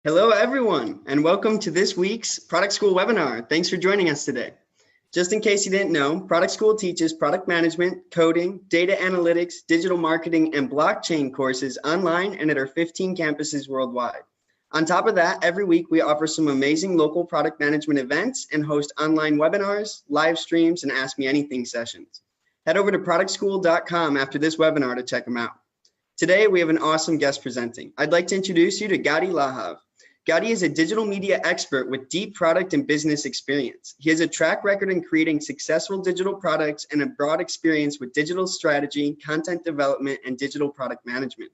Hello, everyone, and welcome to this week's Product School webinar. Thanks for joining us today. Just in case you didn't know, Product School teaches product management, coding, data analytics, digital marketing, and blockchain courses online and at our 15 campuses worldwide. On top of that, every week we offer some amazing local product management events and host online webinars, live streams, and Ask Me Anything sessions. Head over to productschool.com after this webinar to check them out. Today, we have an awesome guest presenting. I'd like to introduce you to Gadi Lahav. Gadi is a digital media expert with deep product and business experience. He has a track record in creating successful digital products and a broad experience with digital strategy, content development, and digital product management.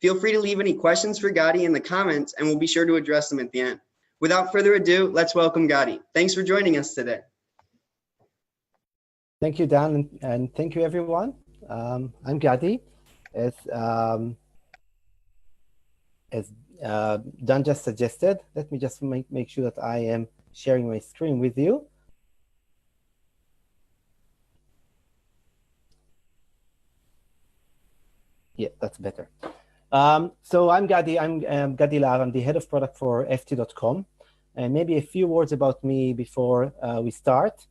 Feel free to leave any questions for Gadi in the comments, and we'll be sure to address them at the end. Without further ado, let's welcome Gadi. Thanks for joining us today. Thank you, Dan, and thank you, everyone. I'm Gadi. As Dan just suggested, let me just make sure that I am sharing my screen with you. Yeah, that's better. So I'm Gadi. I'm Gadi Lahav. I'm the head of product for ft.com. And maybe a few words about me before we start.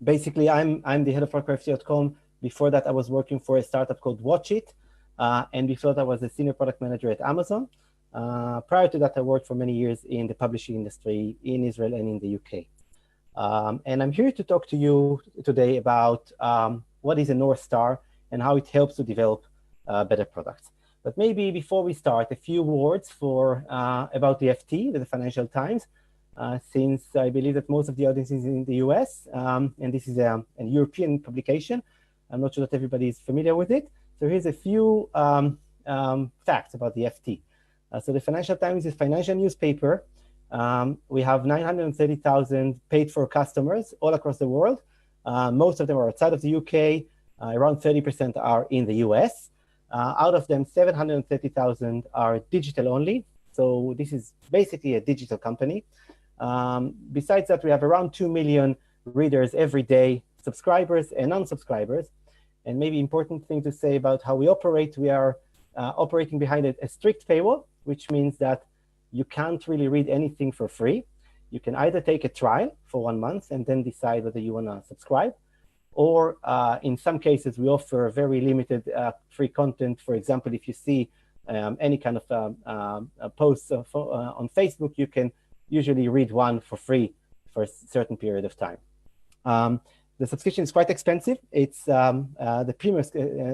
Basically, I'm the head of product for ft.com. Before that, I was working for a startup called Watch It. And before that, I was a senior product manager at Amazon. Prior to that, I worked for many years in the publishing industry in Israel and in the UK. And I'm here to talk to you today about what is a North Star and how it helps to develop better products. But maybe before we start, a few words about the FT, the Financial Times, since I believe that most of the audience is in the US, and this is a European publication. I'm not sure that everybody is familiar with it. So here's a few facts about the FT. So the Financial Times is a financial newspaper. We have 930,000 paid-for customers all across the world. Most of them are outside of the UK. Around 30% are in the US. Out of them, 730,000 are digital only. So this is basically a digital company. Besides that, we have around 2 million readers every day, subscribers and non-subscribers. And maybe important thing to say about how we operate, we are operating behind a strict paywall, which means that you can't really read anything for free. You can either take a trial for 1 month and then decide whether you want to subscribe, or in some cases, we offer very limited free content. For example, if you see any kind of posts on Facebook, you can usually read one for free for a certain period of time. The subscription is quite expensive. It's the premium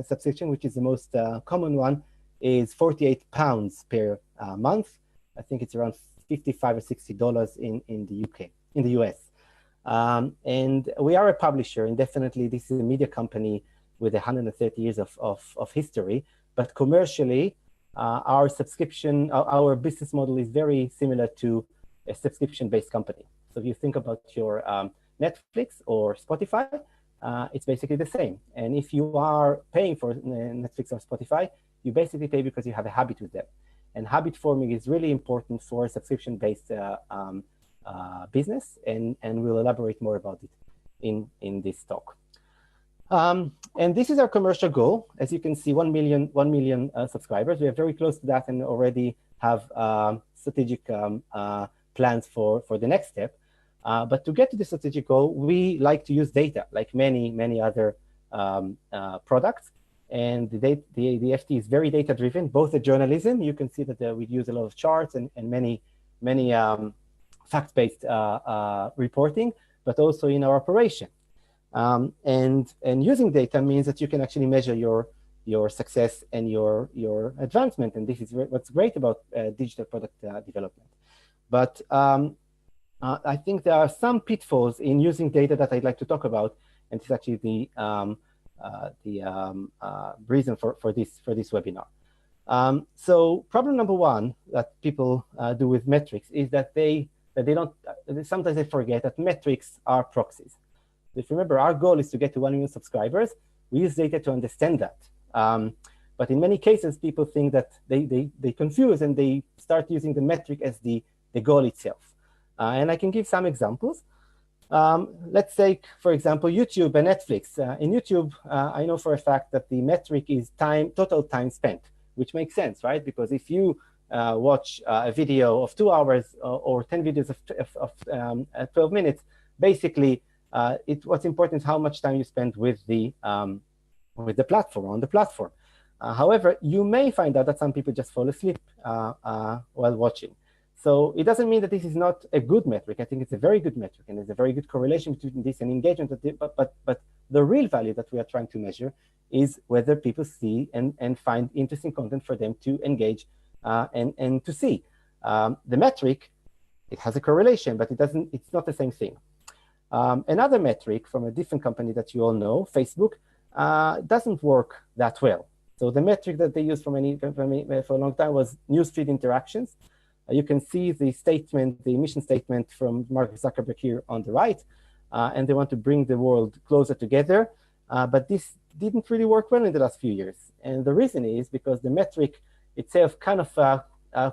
subscription, which is the most common one, is £48 per month. I think it's around $55 or $60 in the UK, in the US. And we are a publisher, and definitely this is a media company with 130 years of history. But commercially, our subscription, our business model is very similar to a subscription-based company. So if you think about your Netflix or Spotify, it's basically the same. And if you are paying for Netflix or Spotify, you basically pay because you have a habit with them. And habit forming is really important for a subscription-based business, and we'll elaborate more about it in this talk. And this is our commercial goal. As you can see, 1 million subscribers. We are very close to that and already have strategic plans for the next step. But to get to the strategic goal, we like to use data, like many other products. And the FT is very data-driven, both the journalism. You can see that we use a lot of charts and many fact-based reporting, but also in our operation. And using data means that you can actually measure your success and your advancement. And this is what's great about digital product development. But I think there are some pitfalls in using data that I'd like to talk about, and it's actually the reason for this webinar. So problem number one that people do with metrics is that sometimes they forget that metrics are proxies. If you remember, our goal is to get to 1 million subscribers. We use data to understand that. But in many cases, people think that they confuse and they start using the metric as the goal itself. And I can give some examples. Let's take, for example, YouTube and Netflix. In YouTube, I know for a fact that the metric is total time spent, which makes sense, right? Because if you watch a video of 2 hours or 10 videos of 12 minutes, basically, what's important is how much time you spend with the platform, on the platform. However, you may find out that some people just fall asleep while watching. So it doesn't mean that this is not a good metric. I think it's a very good metric, and there's a very good correlation between this and engagement. But the real value that we are trying to measure is whether people see and find interesting content for them to engage and to see. The metric, it has a correlation, but it's not the same thing. Another metric from a different company that you all know, Facebook, doesn't work that well. So the metric that they used for a long time was newsfeed interactions. You can see the statement, the mission statement from Mark Zuckerberg here on the right, and they want to bring the world closer together. But this didn't really work well in the last few years. And the reason is because the metric itself kind of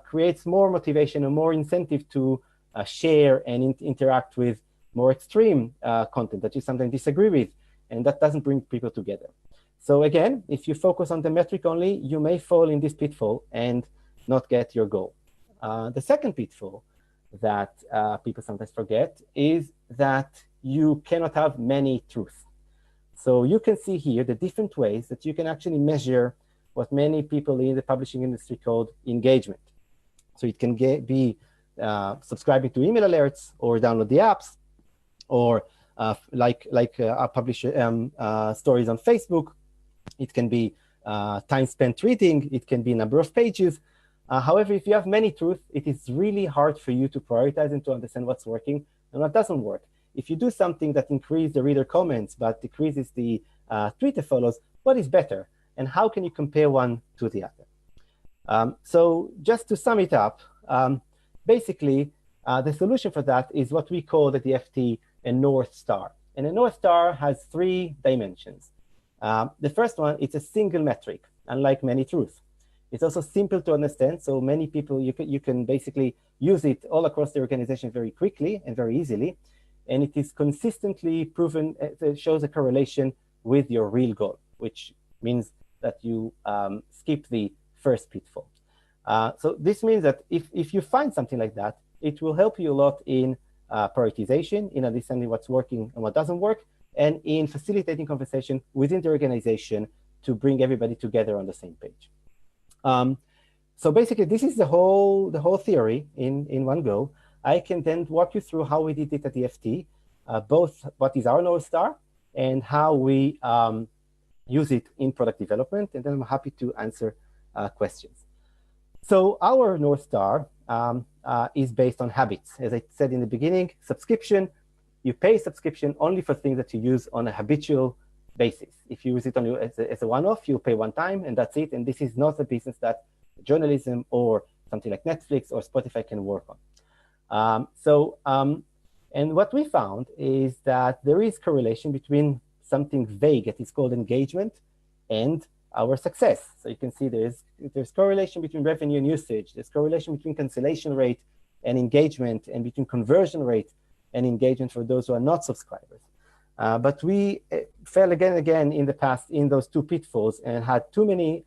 creates more motivation and more incentive to share and interact with more extreme content that you sometimes disagree with, and that doesn't bring people together. So again, if you focus on the metric only, you may fall in this pitfall and not get your goal. The second pitfall that people sometimes forget is that you cannot have many truths. So you can see here the different ways that you can actually measure what many people in the publishing industry call engagement. So it can be subscribing to email alerts or download the apps, or publish stories on Facebook. It can be time spent reading. It can be number of pages. However, if you have many truths, it is really hard for you to prioritize and to understand what's working and what doesn't work. If you do something that increases the reader comments but decreases the Twitter follows, what is better? And how can you compare one to the other? So just to sum it up, basically, the solution for that is what we call at the FT a North Star. And a North Star has 3 dimensions. The first one, it's a single metric, unlike many truths. It's also simple to understand, so many people, you can basically use it all across the organization very quickly and very easily. And it is consistently proven, it shows a correlation with your real goal, which means that you skip the first pitfall. So this means that if you find something like that, it will help you a lot in prioritization, in understanding what's working and what doesn't work, and in facilitating conversation within the organization to bring everybody together on the same page. So basically, this is the whole theory in one go. I can then walk you through how we did it at the FT, both what is our North Star and how we use it in product development, and then I'm happy to answer questions. So our North Star is based on habits. As I said in the beginning, subscription, you pay subscription only for things that you use on a habitual basis. If you use it only as a one-off, you pay one time and that's it. And this is not a business that journalism or something like Netflix or Spotify can work on. And what we found is that there is correlation between something vague that is called engagement and our success. So you can see there's correlation between revenue and usage. There's correlation between cancellation rate and engagement, and between conversion rate and engagement for those who are not subscribers. But we fell again and again in the past in those 2 pitfalls and had too many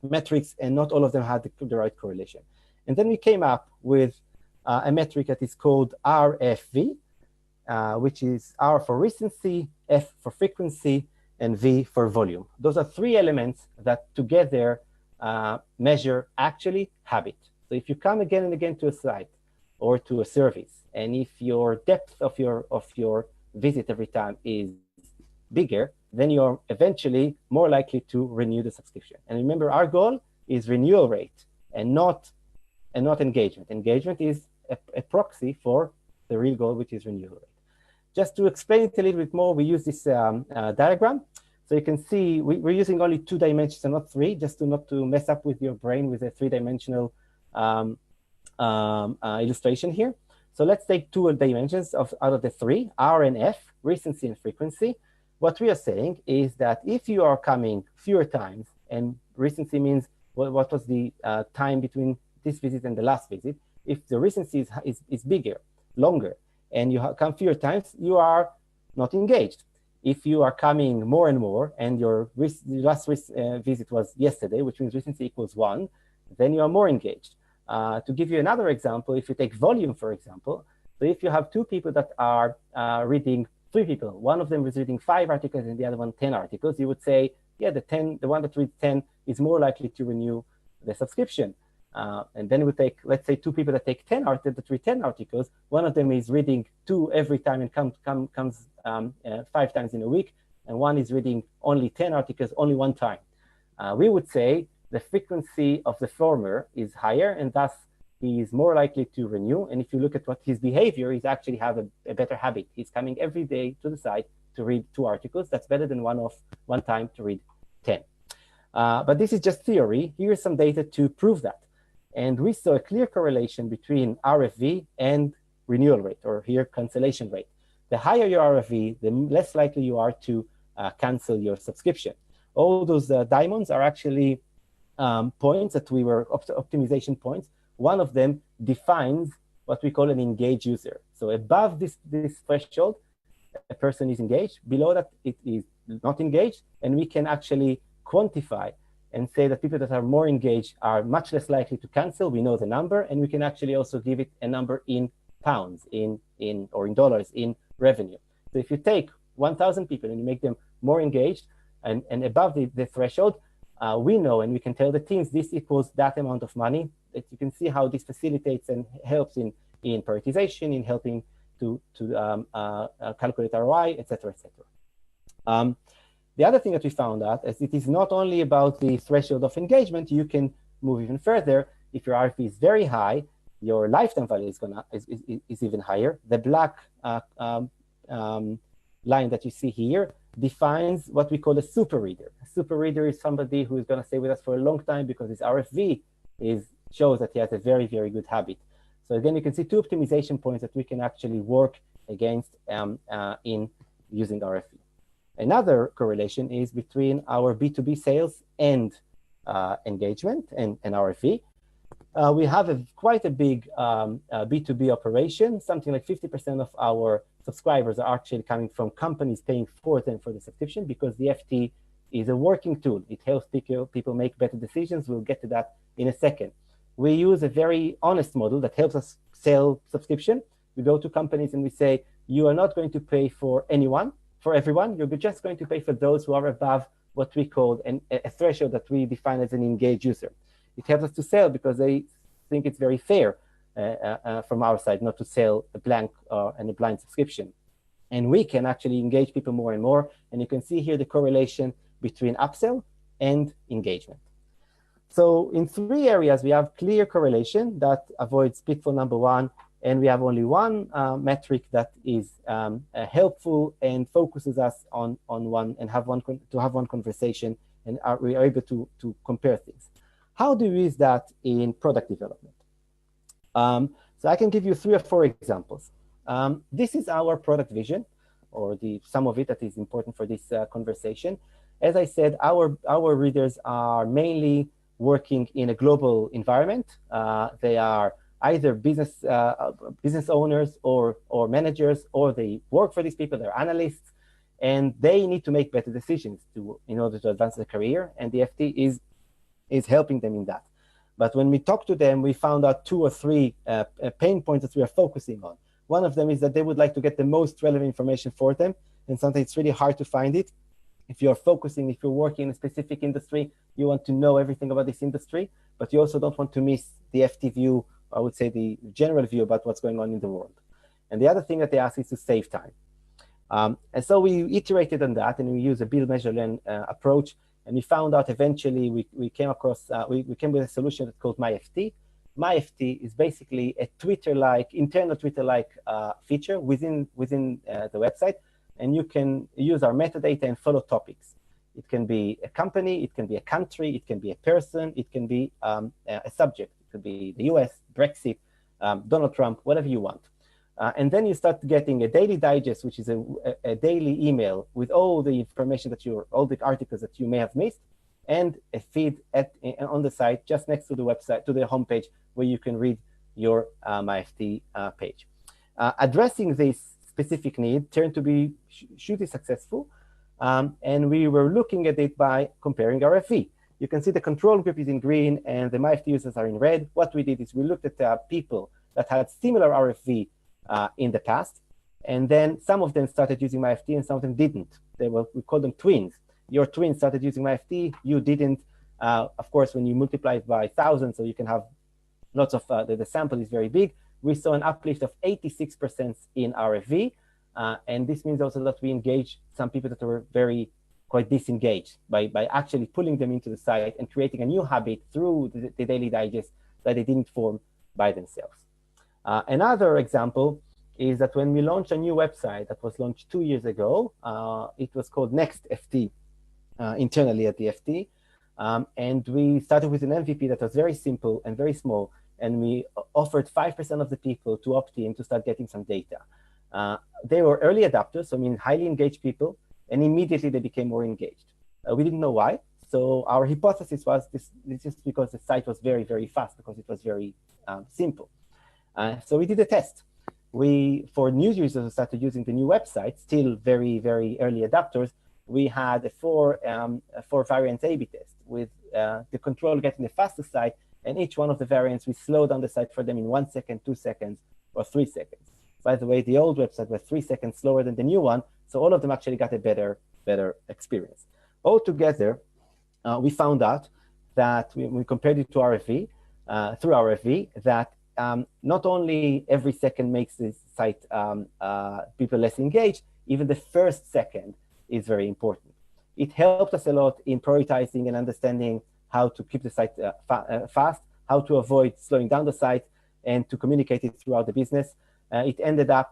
metrics, and not all of them had the right correlation. And then we came up with a metric that is called RFV, which is R for recency, F for frequency, and V for volume. Those are 3 elements that together measure actually habit. So if you come again and again to a site or to a service, and if your depth of your visit every time is bigger, then you're eventually more likely to renew the subscription. And remember, our goal is renewal rate and not engagement. Engagement is a proxy for the real goal, which is renewal rate. Just to explain it a little bit more, we use this diagram. So you can see we're using only 2 dimensions and not 3, just not to mess up with your brain with a 3-dimensional illustration here. So let's take 2 dimensions out of the 3, R and F, recency and frequency. What we are saying is that if you are coming fewer times, and recency means what was the time between this visit and the last visit, if the recency is bigger, longer, and you come fewer times, you are not engaged. If you are coming more and more, and your last visit was yesterday, which means recency equals 1, then you are more engaged. To give you another example, if you take volume, for example, so if you have two people that are reading, three people, one of them is reading 5 articles and the other one 10 articles, you would say, yeah, the one that reads 10 is more likely to renew the subscription. And then we take, let's say, two people that take 10 articles, that read 10 articles. One of them is reading 2 every time and comes 5 times in a week, and one is reading only 10 articles only 1 time. We would say the frequency of the former is higher, and thus he is more likely to renew. And if you look at what his behavior, he's actually have a better habit. He's coming every day to the site to read 2 articles. That's better than one time to read 10. But this is just theory. Here's some data to prove that. And we saw a clear correlation between RFV and renewal rate, or here cancellation rate. The higher your RFV, the less likely you are to cancel your subscription. All those diamonds are actually points that we were optimization points. One of them defines what we call an engaged user. So above this threshold, a person is engaged. Below that, it is not engaged. And we can actually quantify and say that people that are more engaged are much less likely to cancel. We know the number, and we can actually also give it a number in pounds, or in dollars, in revenue. So if you take 1,000 people and you make them more engaged and above the threshold, we know, and we can tell the teams this equals that amount of money. That you can see how this facilitates and helps in prioritization, in helping to calculate ROI, etc., etc. The other thing that we found out is it is not only about the threshold of engagement. You can move even further. If your RFP is very high, your lifetime value is even higher. The black line that you see here defines what we call a super reader. A super reader is somebody who is going to stay with us for a long time because his RFV shows that he has a very, very good habit. So again, you can see 2 optimization points that we can actually work against in using RFV. Another correlation is between our B2B sales and engagement and RFV. We have quite a big B2B operation. Something like 50% of our subscribers are actually coming from companies paying for them for the subscription, because the FT is a working tool. It helps people make better decisions. We'll get to that in a second. We use a very honest model that helps us sell subscription. We go to companies and we say, you are not going to pay for everyone. You're just going to pay for those who are above what we call a threshold that we define as an engaged user. It helps us to sell because they think it's very fair from our side not to sell a blank and a blind subscription. And we can actually engage people more and more. And you can see here the correlation between upsell and engagement. So in 3 areas, we have clear correlation that avoids pitfall number 1. And we have only one metric that is helpful and focuses us on one and have one conversation, and we are able to compare things. How do we use that in product development? So I can give you 3 or 4 examples. This is our product vision, or some of it that is important for this conversation. As I said, our readers are mainly working in a global environment. They are either business owners or managers, or they work for these people, they're analysts, and they need to make better decisions in order to advance their career, and the FT is helping them in that. But when we talk to them, we found out 2 or 3 pain points that we are focusing on. One of them is that they would like to get the most relevant information for them, and sometimes it's really hard to find it. If you're working in a specific industry, you want to know everything about this industry, but you also don't want to miss the FT view, I would say the general view about what's going on in the world. And the other thing that they ask is to save time. And so we iterated on that, and we used a build, measure, learn approach. And we found out eventually we came with a solution that's called MyFT. MyFT is basically a internal Twitter-like feature within the website. And you can use our metadata and follow topics. It can be a company, it can be a country, it can be a person, it can be a subject. It could be the US, Brexit, Donald Trump, whatever you want. And then you start getting a daily digest, which is a daily email with all the information all the articles that you may have missed, and a feed on the site just next to the website, to the homepage, where you can read your MyFT page. Addressing this specific need turned to be hugely successful. And we were looking at it by comparing RFV. You can see the control group is in green and the MyFT users are in red. What we did is we looked at people that had similar RFV in the past. And then some of them started using MyFT and some of them didn't. We call them twins. Your twin started using MyFT, you didn't. Of course, when you multiply it by 1,000, so you can have lots of, the sample is very big. We saw an uplift of 86% in RFV. And this means also that we engaged some people that were quite disengaged by actually pulling them into the site and creating a new habit through the daily digest that they didn't form by themselves. Another example is that when we launched a new website that was launched 2 years ago, it was called Next FT internally at the FT. And we started with an MVP that was very simple and very small. And we offered 5% of the people to opt in to start getting some data. They were early adopters, so I mean highly engaged people, and immediately they became more engaged. We didn't know why. So our hypothesis was this is because the site was very, very fast, because it was very simple. So we did a test. For new users who started using the new website, still very, very early adopters, we had a four variant A/B test with the control getting the fastest site, and each one of the variants, we slow down the site for them in 1 second, 2 seconds, or 3 seconds. By the way, the old website was 3 seconds slower than the new one, so all of them actually got a better experience. Altogether, we found out that when we compared it to RFV, through RFV, that not only every second makes this site people less engaged, even the first second is very important. It helped us a lot in prioritizing and understanding how to keep the site fast, how to avoid slowing down the site, and to communicate it throughout the business. It ended up,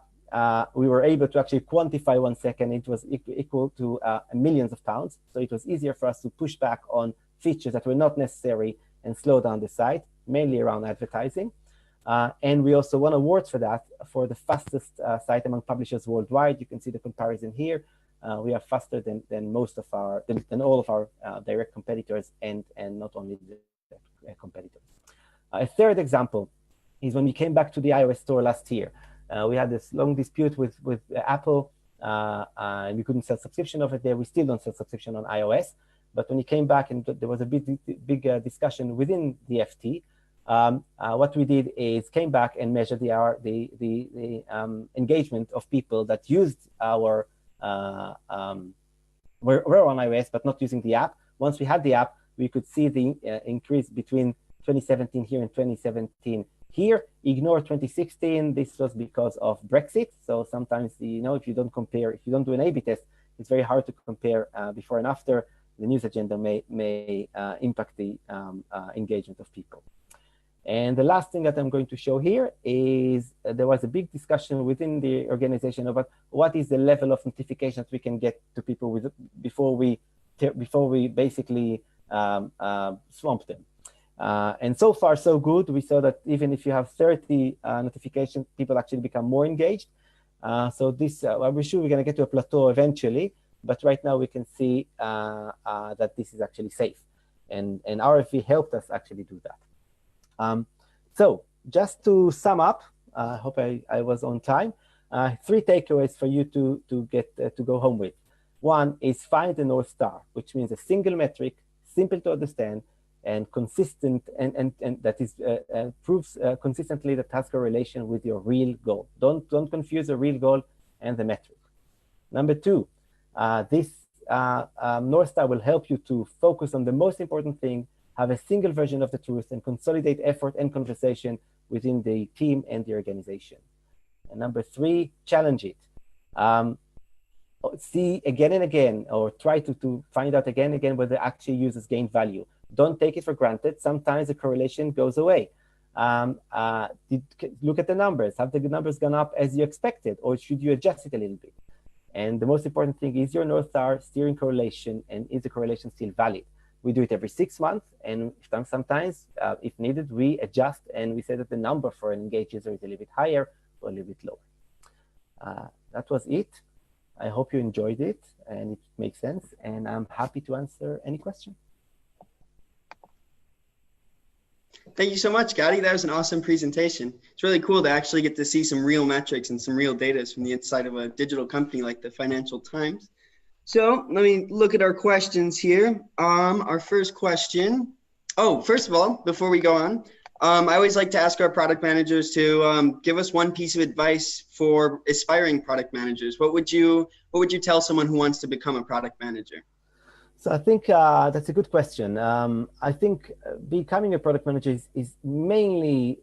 we were able to actually quantify 1 second. It was equal to millions of pounds. So it was easier for us to push back on features that were not necessary and slow down the site, mainly around advertising. And we also won awards for that, for the fastest site among publishers worldwide. You can see the comparison here. We are faster than all of our direct competitors, and not only the competitors. A third example is when we came back to the iOS store last year. We had this long dispute with Apple, and we couldn't sell subscription over there. We still don't sell subscription on iOS. But when we came back and there was a big discussion within the FT, what we did is came back and measured the engagement of people that used our were on iOS but not using the app. Once we had the app, we could see the increase between 2017 here and 2017 here. Ignore 2016. This was because of Brexit. So sometimes, if you don't compare, if you don't do an A/B test, it's very hard to compare before and after. The news agenda may impact the engagement of people. And the last thing that I'm going to show here is there was a big discussion within the organization about what is the level of notifications we can get to people with before we basically swamp them. And so far, so good. We saw that even if you have 30 notifications, people actually become more engaged. So this, we're sure we're going to get to a plateau eventually, but right now we can see that this is actually safe. And RFV helped us actually do that. So just to sum up, I hope I was on time. 3 takeaways for you to get to go home with. One is find the North Star, which means a single metric, simple to understand, and consistent, and that is proves consistently that has correlation with your real goal. Don't confuse the real goal and the metric. Number 2, this North Star will help you to focus on the most important thing, have a single version of the truth, and consolidate effort and conversation within the team and the organization. And number 3, challenge it. See again and again, or try to find out again and again whether actually users gain value. Don't take it for granted. Sometimes the correlation goes away. Look at the numbers. Have the numbers gone up as you expected, or should you adjust it a little bit? And the most important thing is your North Star steering correlation, and is the correlation still valid? We do it every 6 months, and sometimes, if needed, we adjust and we say that the number for an engaged user is a little bit higher or a little bit lower. That was it. I hope you enjoyed it and it makes sense, and I'm happy to answer any question. Thank you so much, Gotti. That was an awesome presentation. It's really cool to actually get to see some real metrics and some real data from the inside of a digital company like the Financial Times. So let me look at our questions here. Our first question. Oh, first of all, before we go on, I always like to ask our product managers to give us one piece of advice for aspiring product managers. What would you tell someone who wants to become a product manager? So I think that's a good question. I think becoming a product manager is mainly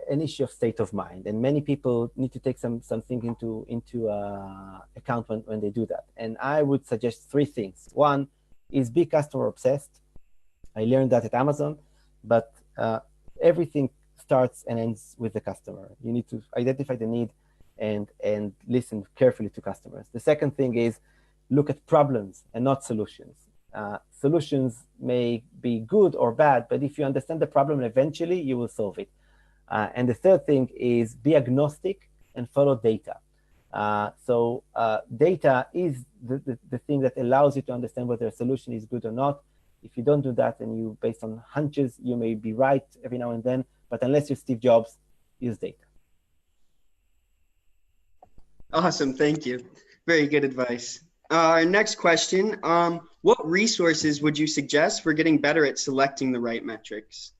an issue of state of mind, and many people need to take something into account when they do that. And I would suggest three things. One is be customer obsessed. I learned that at Amazon, but everything starts and ends with the customer. You need to identify the need and listen carefully to customers. The second thing is look at problems and not solutions. Solutions may be good or bad, but if you understand the problem, eventually you will solve it. And the third thing is be agnostic and follow data. So data is the thing that allows you to understand whether a solution is good or not. If you don't do that and you based on hunches, you may be right every now and then, but unless you're Steve Jobs, use data. Awesome, thank you. Very good advice. Our next question, what resources would you suggest for getting better at selecting the right metrics?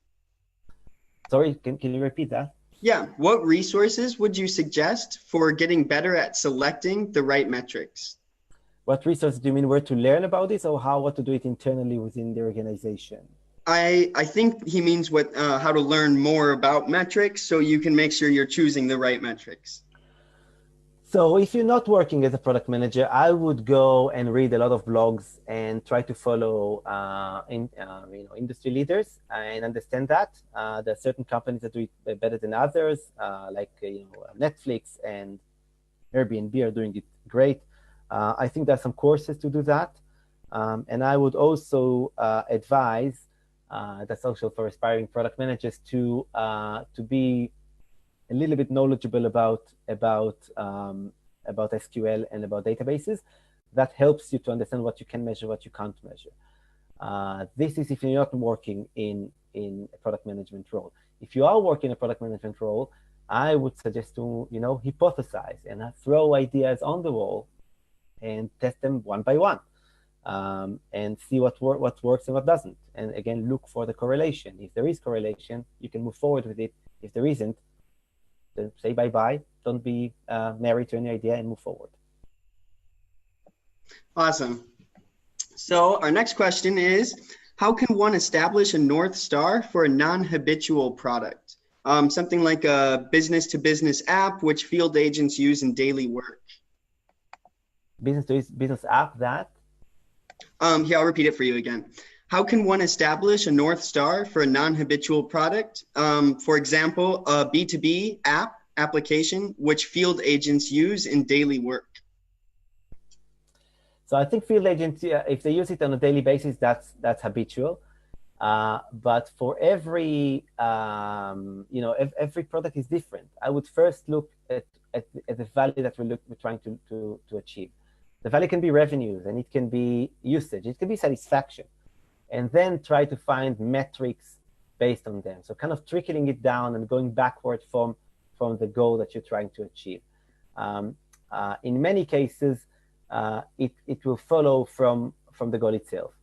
Sorry, can you repeat that? Yeah, what resources would you suggest for getting better at selecting the right metrics? What resources do you mean? Where to learn about this, or what to do it internally within the organization? I think he means how to learn more about metrics so you can make sure you're choosing the right metrics. So if you're not working as a product manager, I would go and read a lot of blogs and try to follow industry leaders and understand that. There are certain companies that do it better than others, like Netflix and Airbnb are doing it great. I think there are some courses to do that. And I would also advise, that's also for aspiring product managers, to be a little bit knowledgeable about SQL and about databases. That helps you to understand what you can measure, what you can't measure. This is if you're not working in a product management role. If you are working in a product management role, I would suggest to hypothesize and throw ideas on the wall and test them one by one, and see what works and what doesn't. And again, look for the correlation. If there is correlation, you can move forward with it. If there isn't, then say bye-bye. Don't be married to any idea and move forward. Awesome. So our next question is, how can one establish a North Star for a non-habitual product? Something like a business-to-business app, which field agents use in daily work. Business app that? Here, I'll repeat it for you again. How can one establish a North Star for a non-habitual product? For example, a B2B application, which field agents use in daily work. So I think field agents, if they use it on a daily basis, that's habitual. But for every product is different. I would first look at the value that we're trying to achieve. The value can be revenues, and it can be usage, it can be satisfaction, and then try to find metrics based on them. So kind of trickling it down and going backward from the goal that you're trying to achieve. In many cases, it will follow from the goal itself.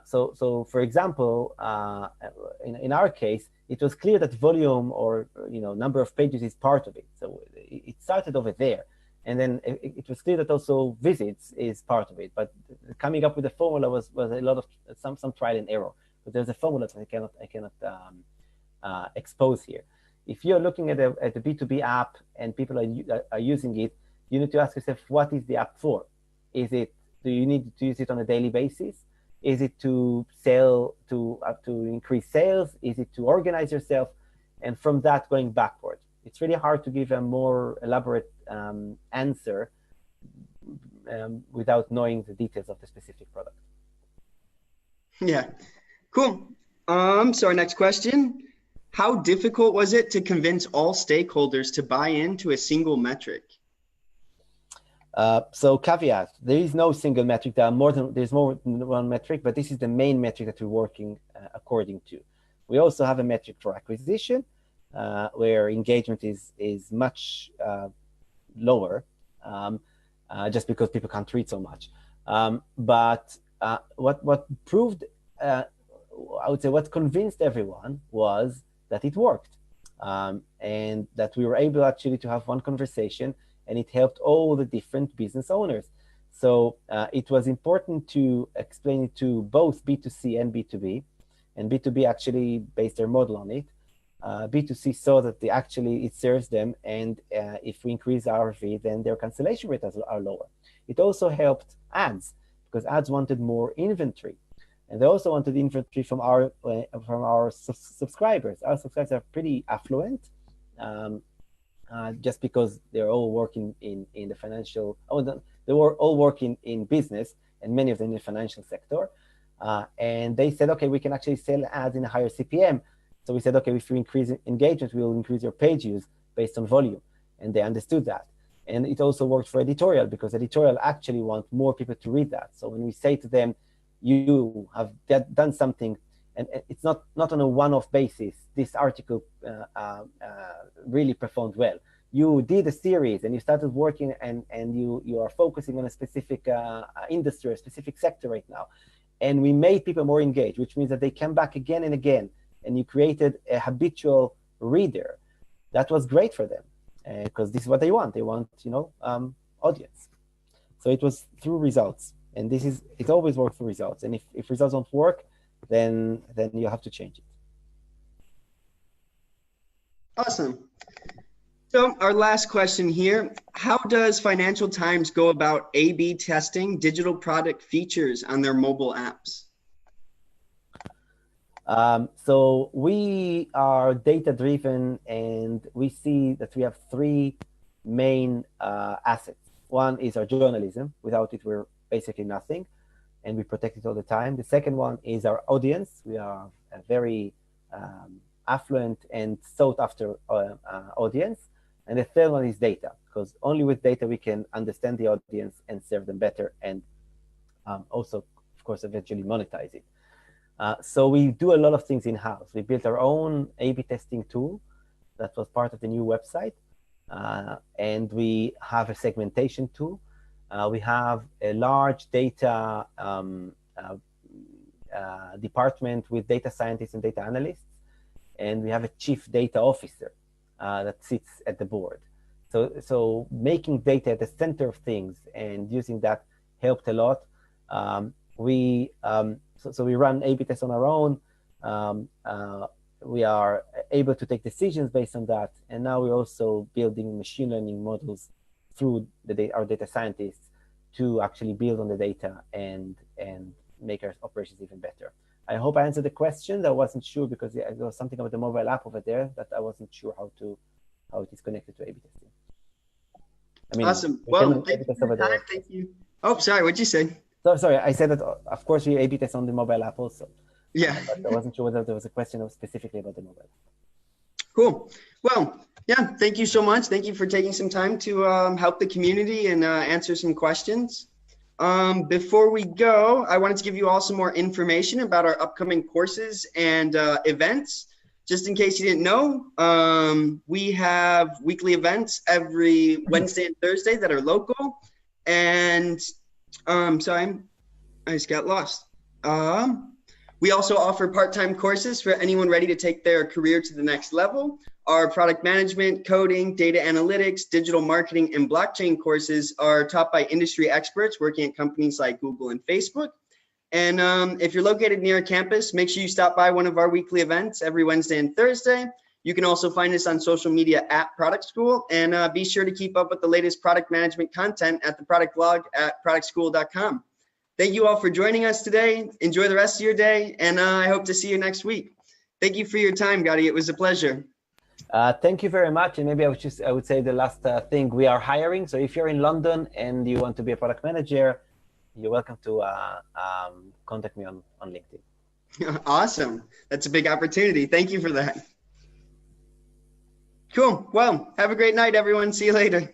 So for example, in our case, it was clear that volume or number of pages is part of it. So it started over there. And then it was clear that also visits is part of it. But coming up with a formula was a lot of some trial and error. But there's a formula that I cannot expose here. If you're looking at a B2B app and people are using it, you need to ask yourself, what is the app for? Do you need to use it on a daily basis? Is it to sell, to increase sales? Is it to organize yourself? And from that, going backward. It's really hard to give a more elaborate answer without knowing the details of the specific product. Yeah, cool. So our next question, how difficult was it to convince all stakeholders to buy into a single metric? So caveat, there is no single metric. There's more than one metric, but this is the main metric that we're working according to. We also have a metric for acquisition, where engagement is much lower, just because people can't read so much. But what proved, I would say, what convinced everyone was that it worked, and that we were able actually to have one conversation, and it helped all the different business owners. So it was important to explain it to both B2C and B2B, and B2B actually based their model on it. B2C saw that it serves them, and if we increase RV, then their cancellation rates are lower. It also helped ads, because ads wanted more inventory, and they also wanted inventory from our subscribers. Our subscribers are pretty affluent, just because they're all working in the financial. They were all working in business, and many of them in the financial sector. And they said, okay, we can actually sell ads in a higher CPM. So we said, okay, if you increase engagement, we will increase your page views based on volume. And they understood that. And it also worked for editorial, because editorial actually want more people to read that. So when we say to them, you have done something, and it's not on a one-off basis, this article really performed well. You did a series and you started working, and you are focusing on a specific industry, a specific sector right now. And we made people more engaged, which means that they come back again and again, and you created a habitual reader. That was great for them, because this is what they want. They want, audience. So it was through results, and it always works for results. And if results don't work, then you have to change it. Awesome. So our last question here, how does Financial Times go about A/B testing digital product features on their mobile apps? So we are data-driven, and we see that we have three main assets. One is our journalism. Without it, we're basically nothing, and we protect it all the time. The second one is our audience. We are a very affluent and sought-after audience. And the third one is data, because only with data we can understand the audience and serve them better, and also, of course, eventually monetize it. So we do a lot of things in-house. We built our own A/B testing tool that was part of the new website, and we have a segmentation tool. We have a large data department with data scientists and data analysts, and we have a chief data officer that sits at the board. So making data at the center of things and using that helped a lot. So we run A/B tests on our own. We are able to take decisions based on that. And now we're also building machine learning models through our data scientists to actually build on the data and make our operations even better. I hope I answered the question. I wasn't sure, because there was something about the mobile app over there that I wasn't sure how it is connected to A/B testing. Awesome. Well, thank you for your time. Thank you. Oh, sorry. What'd you say? So, sorry, I said that, of course, we A/B test on the mobile app also. Yeah. But I wasn't sure whether there was a question specifically about the mobile app. Cool. Well, yeah, thank you so much. Thank you for taking some time to help the community and answer some questions. Before we go, I wanted to give you all some more information about our upcoming courses and events. Just in case you didn't know, we have weekly events every Wednesday and Thursday that are local. And sorry, I just got lost. We also offer part-time courses for anyone ready to take their career to the next level. Our product management, coding, data analytics, digital marketing, and blockchain courses are taught by industry experts working at companies like Google and Facebook. And if you're located near a campus, make sure you stop by one of our weekly events every Wednesday and Thursday. You can also find us on social media at Product School, and be sure to keep up with the latest product management content at the product blog at productschool.com. Thank you all for joining us today. Enjoy the rest of your day, and I hope to see you next week. Thank you for your time, Gadi. It was a pleasure. Thank you very much. And maybe I would say the last thing, we are hiring. So if you're in London and you want to be a product manager, you're welcome to contact me on LinkedIn. Awesome. That's a big opportunity. Thank you for that. Cool. Well, have a great night, everyone. See you later.